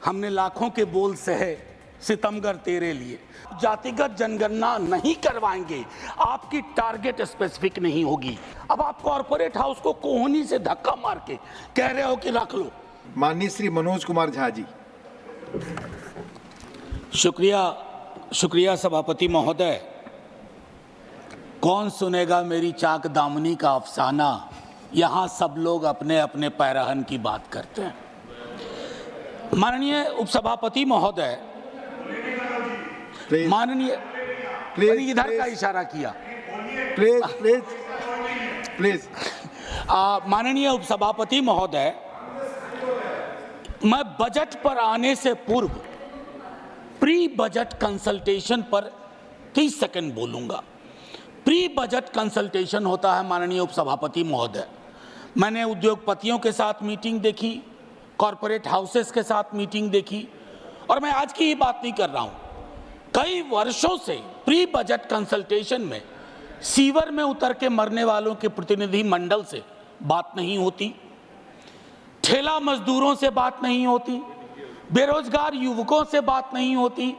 हमने लाखों के बोल सहे सितमगर तेरे लिए। जातिगत जनगणना नहीं करवाएंगे, आपकी टारगेट स्पेसिफिक नहीं होगी। अब आप कॉर्पोरेट हाउस को कोहनी से धक्का मार के कह रहे हो कि रख लो। माननीय श्री मनोज कुमार झा जी। शुक्रिया सभापति महोदय। कौन सुनेगा मेरी चाक दामनी का अफसाना, यहाँ सब लोग अपने अपने पैरहन की बात करते हैं। माननीय उपसभापति महोदय, माननीय इधर का इशारा किया। प्लीज। माननीय उपसभापति महोदय, मैं बजट पर आने से पूर्व प्री बजट कंसल्टेशन पर 30 सेकंड बोलूंगा। प्री बजट कंसल्टेशन होता है माननीय उपसभापति महोदय। मैंने उद्योगपतियों के साथ मीटिंग देखी, कॉरपोरेट हाउसेस के साथ मीटिंग देखी, और मैं आज की ही बात नहीं कर रहा हूं। कई वर्षों से प्री बजट कंसल्टेशन में सीवर में उतर के मरने वालों के प्रतिनिधि मंडल से बात नहीं होती, ठेला मजदूरों से बात नहीं होती, बेरोजगार युवकों से बात नहीं होती,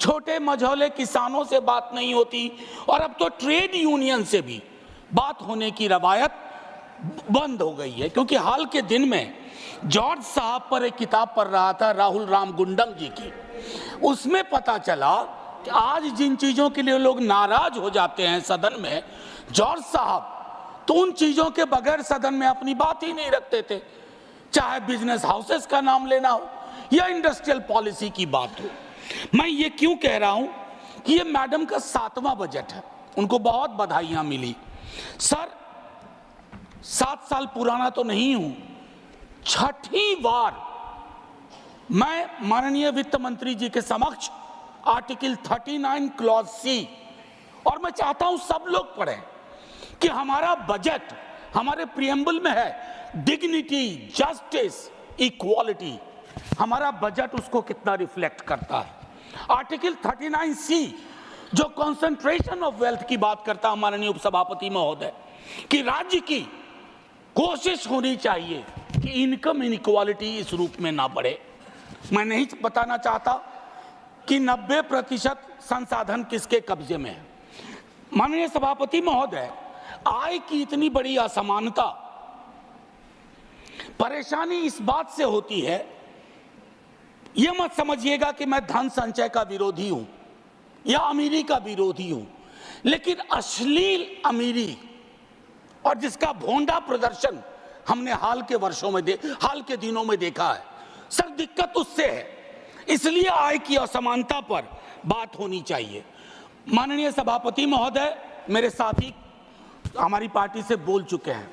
छोटे मझौले किसानों से बात नहीं होती, और अब तो ट्रेड यूनियन से भी बात होने की रवायत बंद हो गई है। क्योंकि हाल के दिन में जॉर्ज साहब पर एक किताब पढ़ रहा था, राहुल राम गुंडम जी की। उसमें पता चला कि आज जिन चीजों के लिए लोग नाराज हो जाते हैं सदन में, जॉर्ज साहब तो उन चीजों के बगैर सदन में अपनी बात ही नहीं रखते थे। चाहे बिजनेस हाउसेस का नाम लेना हो या इंडस्ट्रियल पॉलिसी की बात हो। मैं ये क्यों कह रहा हूं कि ये मैडम का 7वां बजट है, उनको बहुत बधाइयां मिली। सर, 7 साल पुराना तो नहीं हूं, 6ठी बार मैं माननीय वित्त मंत्री जी के समक्ष आर्टिकल 39 क्लॉज सी, और मैं चाहता हूं सब लोग पढ़ें कि हमारा बजट हमारे प्रियम्बल में है, डिग्निटी, जस्टिस, इक्वालिटी। हमारा बजट उसको कितना रिफ्लेक्ट करता है। आर्टिकल 39 सी जो कंसंट्रेशन ऑफ वेल्थ की बात करता है माननीय उपसभापति महोदय, कि राज्य की कोशिश होनी चाहिए कि इनकम इनइक्वालिटी इस रूप में ना बढ़े। मैं नहीं बताना चाहता कि 90% संसाधन किसके कब्जे में है। माननीय सभापति महोदय, आय की इतनी बड़ी असमानता, परेशानी इस बात से होती है, यह मत समझिएगा कि मैं धन संचय का विरोधी हूं या अमीरी का विरोधी हूं, लेकिन अश्लील अमीरी और जिसका भोंडा प्रदर्शन हमने हाल के दिनों में देखा है। सर, दिक्कत उससे है, इसलिए आय की असमानता पर बात होनी चाहिए। माननीय सभापति महोदय, मेरे साथी हमारी पार्टी से बोल चुके हैं।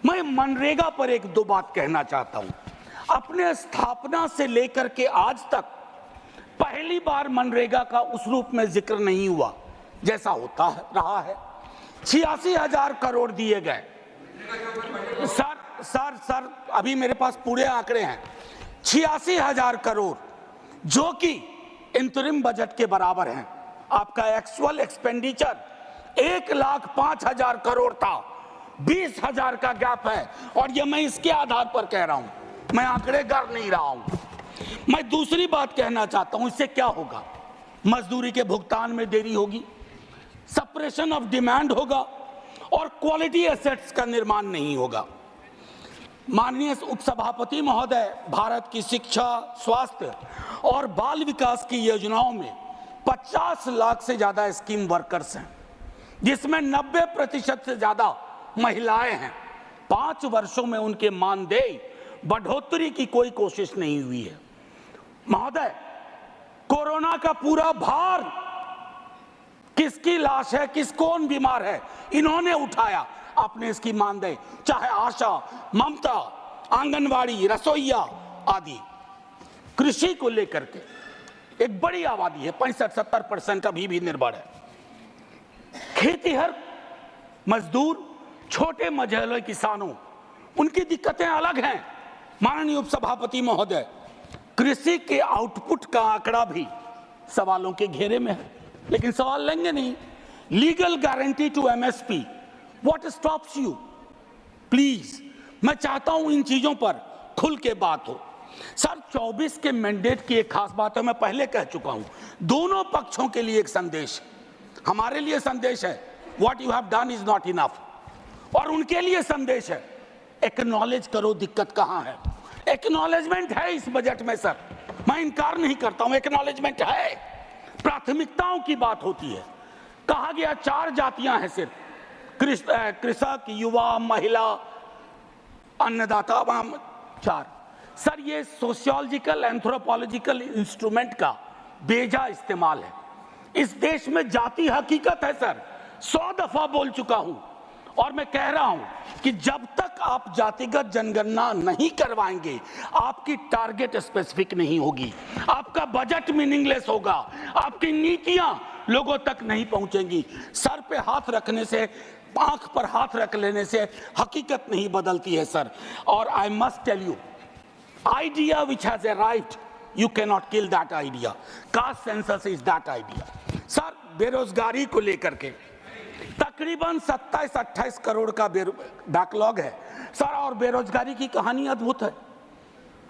मैं मनरेगा पर 1-2 बात कहना चाहता हूं। अपने स्थापना से लेकर के आज तक पहली बार मनरेगा का उस रूप में जिक्र नहीं हुआ जैसा होता रहा है। 86,000 करोड़ दिए गए। सर, अभी मेरे पास पूरे आंकड़े हैं। 86,000 करोड़ जो कि इंतरिम बजट के बराबर हैं। आपका एक्चुअल एक्सपेंडिचर 1,05,000 करोड़ था, 20,000 का गैप है, और ये मैं इसके आधार पर कह रहा हूं, मैं आंकड़े गर नहीं रहा हूं। मैं दूसरी बात कहना चाहता हूं, इससे क्या होगा? मजदूरी के भुगतान में देरी होगी, सप्रेशन ऑफ डिमांड होगा, और क्वालिटी एसेट्स का निर्माण नहीं होगा। माननीय उपसभापति महोदय, भारत की शिक्षा, स्वास्थ्य और बाल विकास की योजनाओं में 50 लाख से ज्यादा स्कीम वर्कर्स हैं, जिसमें 90% से ज्यादा महिलाएं हैं। 5 वर्षों में उनके मानदेय बढ़ोतरी की कोई कोशिश नहीं हुई है। महोदय, कोरोना का पूरा भार किसकी लाश है, कौन बीमार है, इन्होंने उठाया। आपने इसकी मानदेय, चाहे आशा, ममता, आंगनवाड़ी, रसोईया आदि, कृषि को लेकर के एक बड़ी आबादी है, 65-70% अभी भी निर्भर है। खेतीहर मजदूर, छोटे मझौले किसानों, उनकी दिक्कतें अलग हैं। माननीय उपसभापति महोदय, कृषि के आउटपुट का आंकड़ा भी सवालों के घेरे में है, लेकिन सवाल लेंगे नहीं। Legal guarantee to MSP, what stops you? Please, मैं चाहता हूं इन चीजों पर खुल के बात हो। सर 24 के मैंडेट की एक खास बात है, मैं पहले कह चुका हूं, दोनों पक्षों के लिए एक संदेश, हमारे लिए संदेश है what you have done is not enough, और उनके लिए संदेश है एक्नॉलेज करो दिक्कत कहां है। एक्नॉलेजमेंट है इस बजट में सर, मैं इनकार नहीं करता हूं, एक्नॉलेजमेंट है। प्राथमिकताओं की बात होती है, कहा गया 4 जातियां हैं सिर्फ, कृषक, युवा, महिला, अन्नदाता, 4। सर ये सोशियोलॉजिकल एंथ्रोपोलॉजिकल इंस्ट्रूमेंट का बेजा इस्तेमाल है। इस देश में जाति हकीकत है सर, 100 दफा बोल चुका हूं, और मैं कह रहा हूं कि जब तक आप जातिगत जनगणना नहीं करवाएंगे, आपकी टारगेट स्पेसिफिक नहीं होगी, आपका बजट मीनिंगलेस होगा, आपकी नीतियां लोगों तक नहीं पहुंचेंगी। सर पे हाथ रखने से, आंख पर हाथ रख लेने से हकीकत नहीं बदलती है सर। और I must tell you, idea which has arrived, you can not kill that idea. Caste census is that idea. Sir बेरोजगारी को लेकर के तकरीबन 27-28 करोड़ का बैकलॉग है सर, और बेरोजगारी की कहानी अद्भुत है।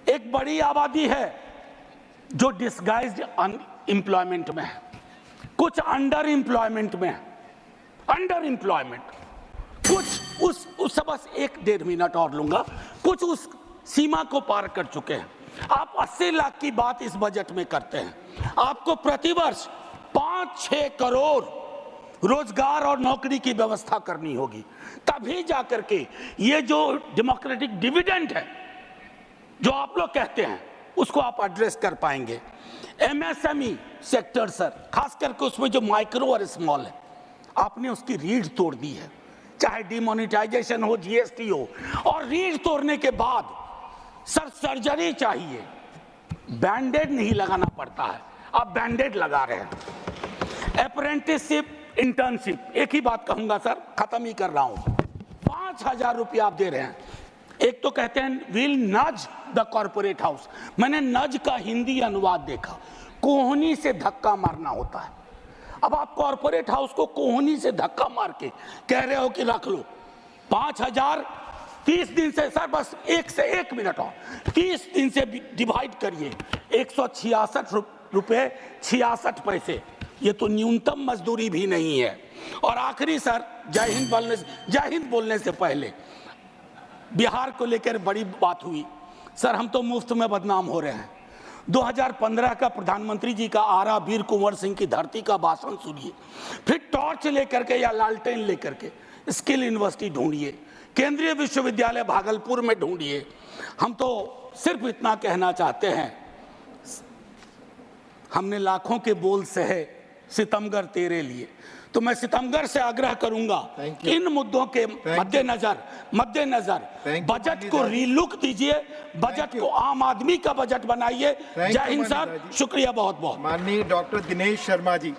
एक बड़ी आबादी है जो डिस्गाइज्ड अनएम्प्लॉयमेंट में है, कुछ अंडर एम्प्लॉयमेंट में है, अंडर एम्प्लॉयमेंट, कुछ उस बस 1-1.5 मिनट और लूंगा, कुछ उस सीमा को पार कर चुके हैं। आप 80 लाख की बात इस बजट में करते हैं, आपको प्रतिवर्ष 5-6 करोड़ रोजगार और नौकरी की व्यवस्था करनी होगी, तभी जाकर के ये जो डेमोक्रेटिक डिविडेंड है जो आप लोग कहते हैं उसको आप एड्रेस कर पाएंगे। एमएसएमई सेक्टर सर, खास करके उसमें जो माइक्रो और स्मॉल है, आपने उसकी रीढ़ तोड़ दी है, चाहे डिमोनेटाइजेशन हो, जीएसटी हो, और रीढ़ तोड़ने के बाद सर सर्जरी चाहिए, बैंडेड नहीं लगाना पड़ता है, आप बैंडेड लगा रहे हैं। अप्रेंटिसशिप, इंटर्नशिप, एक ही बात कहूंगा सर, खत्म ही कर रहा हूं, 5,000 रुपया आप दे रहे हैं। एक तो कहते हैं विल नज द कॉर्पोरेट हाउस, मैंने नज का हिंदी अनुवाद देखा, कोहनी से धक्का मारना होता है। अब आप कॉर्पोरेट हाउस को कोहनी से धक्का मार के कह रहे हो कि रख लो 5,000, 30 दिन से सर, बस 1 मिनट और 30 दिन से डिवाइड करिए, 166 रुपये 66 पैसे, ये तो न्यूनतम मजदूरी भी नहीं है। और आखिरी सर, जय हिंद बोलने से पहले बिहार को लेकर बड़ी बात हुई सर, हम तो मुफ्त में बदनाम हो रहे हैं। 2015 का प्रधानमंत्री जी का आरा वीर कुंवर सिंह की धरती का भाषण सुनिए, फिर टॉर्च लेकर के या लालटेन लेकर के स्किल यूनिवर्सिटी ढूंढिए, केंद्रीय विश्वविद्यालय भागलपुर में ढूंढिए। हम तो सिर्फ इतना कहना चाहते हैं, हमने लाखों के बोल सहे सितमगर तेरे लिए, तो मैं सितमगर से आग्रह करूंगा इन मुद्दों के मद्देनजर बजट को रीलुक दीजिए, बजट को आम आदमी का बजट बनाइए। जय हिंद सर, शुक्रिया बहुत बहुत। माननीय डॉक्टर दिनेश शर्मा जी।